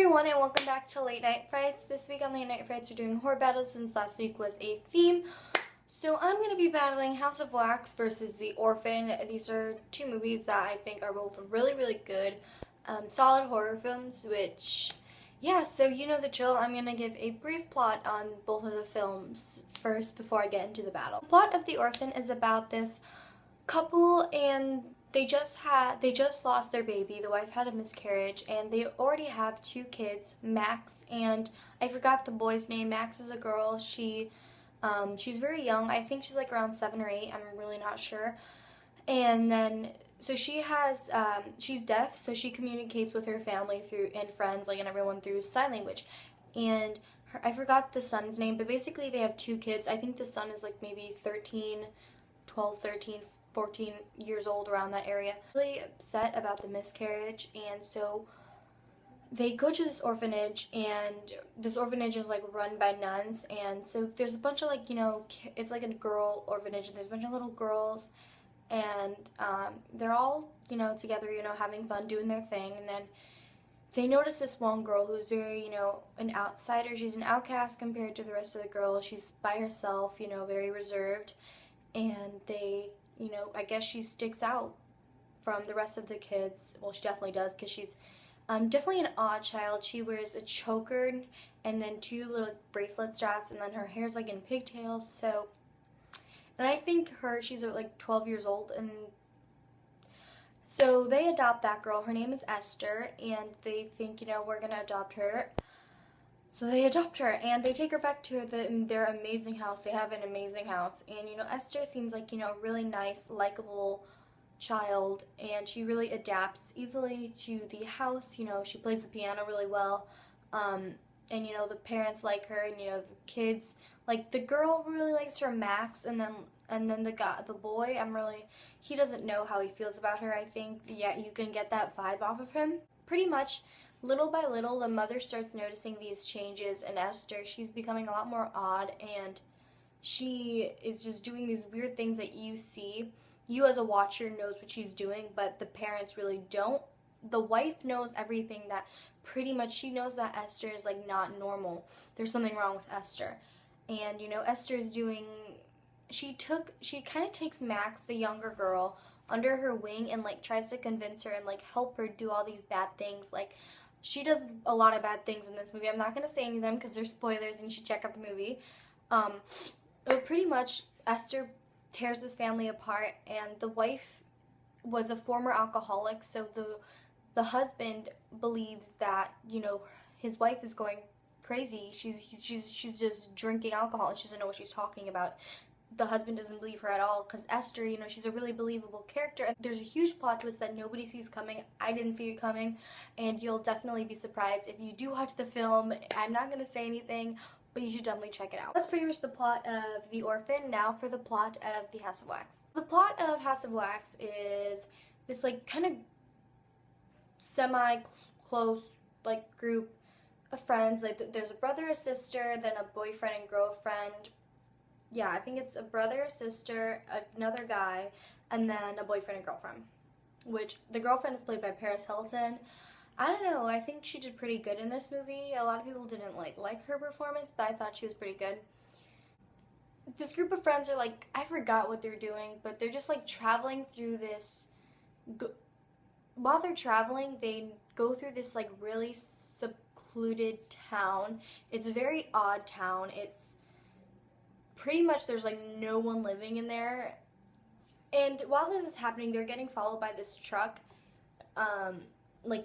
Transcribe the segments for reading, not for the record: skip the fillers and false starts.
everyone, and welcome back to Late Night Frights. This week on Late Night Frights we're doing horror battles since last week was a theme. So I'm going to be battling House of Wax versus The Orphan. These are two movies that I think are both really good, solid horror films, which, yeah, so you know the drill. I'm going to give a brief plot on both of the films first before I get into the battle. The plot of The Orphan is about this couple, and they just lost their baby. The wife had a miscarriage, and they already have two kids, Max, and I forgot the boy's name. Max is a girl. She's very young. I think she's like around 7 or 8. I'm really not sure. And then so she has she's deaf, so she communicates with her family through and friends and everyone through sign language. And I forgot the son's name, but basically they have two kids. I think the son is like maybe 12, 13, 14 years old, around that area. Really upset about the miscarriage, and so they go to this orphanage, and this orphanage is like run by nuns, and so there's a bunch of it's like a girl orphanage, and there's a bunch of little girls, and they're all together, having fun, doing their thing, and then they notice this one girl who's very, an outsider. She's an outcast compared to the rest of the girls. She's by herself, very reserved, and they, I guess she sticks out from the rest of the kids. Well, she definitely does, because she's definitely an odd child. She wears a choker and then two little bracelet straps, and then her hair's like in pigtails. So, and I think she's like 12 years old, and so they adopt that girl. Her name is Esther, and they think, we're gonna adopt her. So they adopt her, and they take her back to their amazing house. They have an amazing house, and Esther seems like a really nice, likable child, and she really adapts easily to the house. She plays the piano really well, and the parents like her, and the kids, like the girl really likes her, Max, and then the boy, he doesn't know how he feels about her. I think, yeah, you can get that vibe off of him. Pretty much, little by little, the mother starts noticing these changes in Esther. She's becoming a lot more odd, and she is just doing these weird things that you see. You as a watcher knows what she's doing, but the parents really don't. The wife knows everything, that pretty much she knows that Esther is like not normal. There's something wrong with Esther. And Esther's doing, she kind of takes Max, the younger girl, under her wing, and tries to convince her and help her do all these bad things. She does a lot of bad things in this movie. I'm not going to say any of them because they're spoilers and you should check out the movie. But pretty much Esther tears his family apart, and the wife was a former alcoholic, so the husband believes that his wife is going crazy. She's just drinking alcohol, and she doesn't know what she's talking about. The husband doesn't believe her at all, because Esther, she's a really believable character. And there's a huge plot twist that nobody sees coming. I didn't see it coming, and you'll definitely be surprised if you do watch the film. I'm not going to say anything, but you should definitely check it out. That's pretty much the plot of The Orphan. Now for the plot of The House of Wax. The plot of House of Wax is this kind of semi-close group of friends. There's a brother, a sister, then a boyfriend and girlfriend. Yeah, I think it's a brother, a sister, another guy, and then a boyfriend and girlfriend. Which the girlfriend is played by Paris Hilton. I don't know, I think she did pretty good in this movie. A lot of people didn't like her performance, but I thought she was pretty good. This group of friends are I forgot what they're doing, but they're just traveling through this. While they're traveling, they go through this really secluded town. It's a very odd town. It's pretty much, there's no one living in there. And while this is happening, they're getting followed by this truck.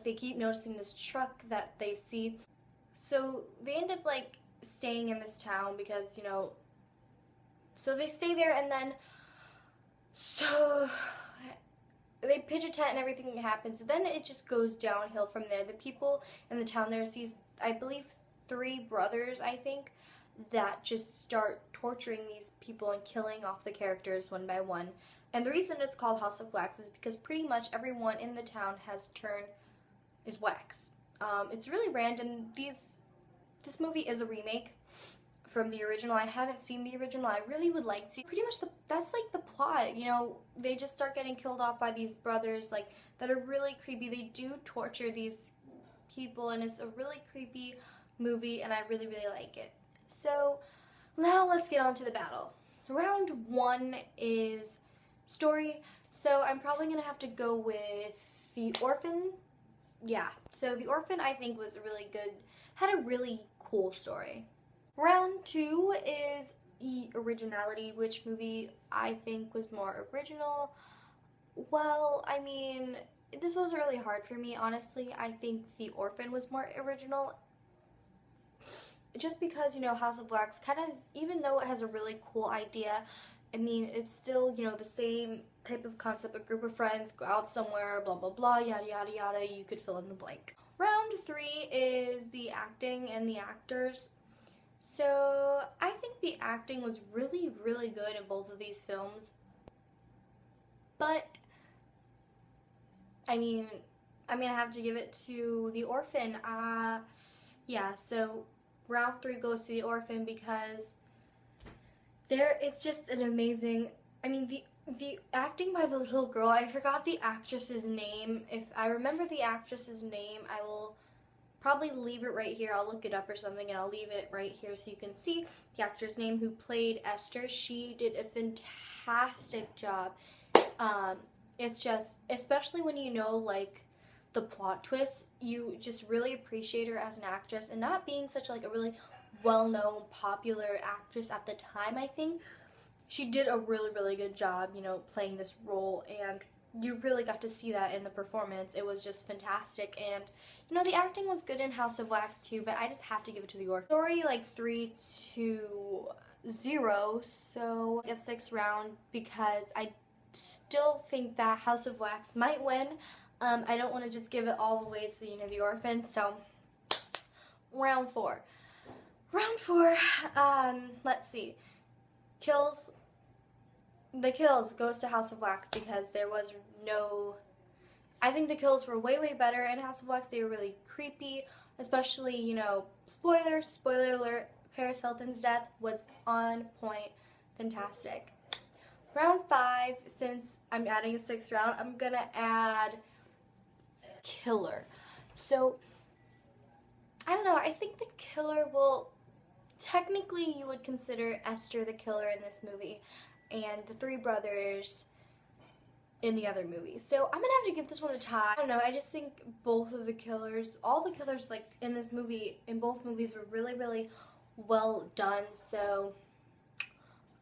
They keep noticing this truck that they see. So they end up staying in this town because, so they stay there, and then so they pitch a tent and everything happens. Then it just goes downhill from there. The people in the town, there's these, I believe, 3 brothers, I think, that just start torturing these people and killing off the characters one by one. And the reason it's called House of Wax is because pretty much everyone in the town is wax. It's really random. This movie is a remake from the original. I haven't seen the original. I really would like to. Pretty much that's the plot. They just start getting killed off by these brothers that are really creepy. They do torture these people, and it's a really creepy movie, and I really, really like it. So now let's get on to the battle. Round 1 is story, so I'm probably going to have to go with The Orphan. Yeah, so The Orphan I think was really good, had a really cool story. Round 2 is originality, which movie I think was more original. Well, I mean, this wasn't really hard for me, honestly. I think The Orphan was more original. Just because, House of Wax kind of, even though it has a really cool idea, I mean, it's still, the same type of concept. A group of friends go out somewhere, blah, blah, blah, yada, yada, yada. You could fill in the blank. Round 3 is the acting and the actors. So I think the acting was really, really good in both of these films. But, I mean, I'm going to have to give it to The Orphan. Yeah, so round 3 goes to The Orphan because it's just an amazing, I mean, the acting by the little girl, I forgot the actress's name. If I remember the actress's name, I will probably leave it right here. I'll look it up or something, and I'll leave it right here so you can see the actress name who played Esther. She did a fantastic job. It's just, especially when you know, like, the plot twist, you just really appreciate her as an actress, and not being such like a really well-known, popular actress at the time. I think she did a really, really good job, playing this role, and you really got to see that in the performance. It was just fantastic, and the acting was good in House of Wax too, but I just have to give it to The Orphan. It's already like 3-0, so a 6th round, because I still think that House of Wax might win. I don't want to just give it all the way to The Orphan, so round 4. Round 4, let's see. The kills goes to House of Wax because there was no, I think the kills were way, way better in House of Wax. They were really creepy, especially, spoiler alert, Paris Hilton's death was on point, fantastic. Round 5, since I'm adding a 6th round, I'm gonna add killer. So, I don't know, I think the killer will, technically you would consider Esther the killer in this movie, and the 3 brothers in the other movie. So I'm gonna have to give this one a tie. I don't know, I just think both of the killers, all the killers like in this movie, in both movies, were really, really well done. So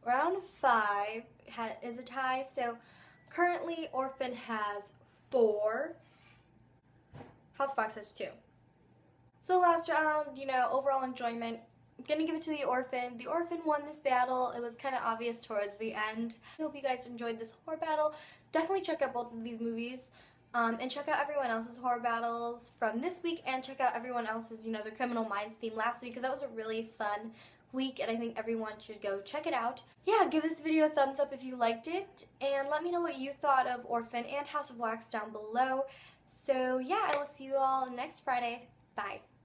round 5 is a tie. So currently Orphan has 4, House of Wax has 2. So last round, overall enjoyment, I'm gonna give it to The Orphan. The Orphan won this battle. It was kind of obvious towards the end. I hope you guys enjoyed this horror battle. Definitely check out both of these movies. And check out everyone else's horror battles from this week, and check out everyone else's, the Criminal Minds theme last week, because that was a really fun week, and I think everyone should go check it out. Yeah, give this video a thumbs up if you liked it, and let me know what you thought of Orphan and House of Wax down below. So yeah, I will see you all next Friday. Bye.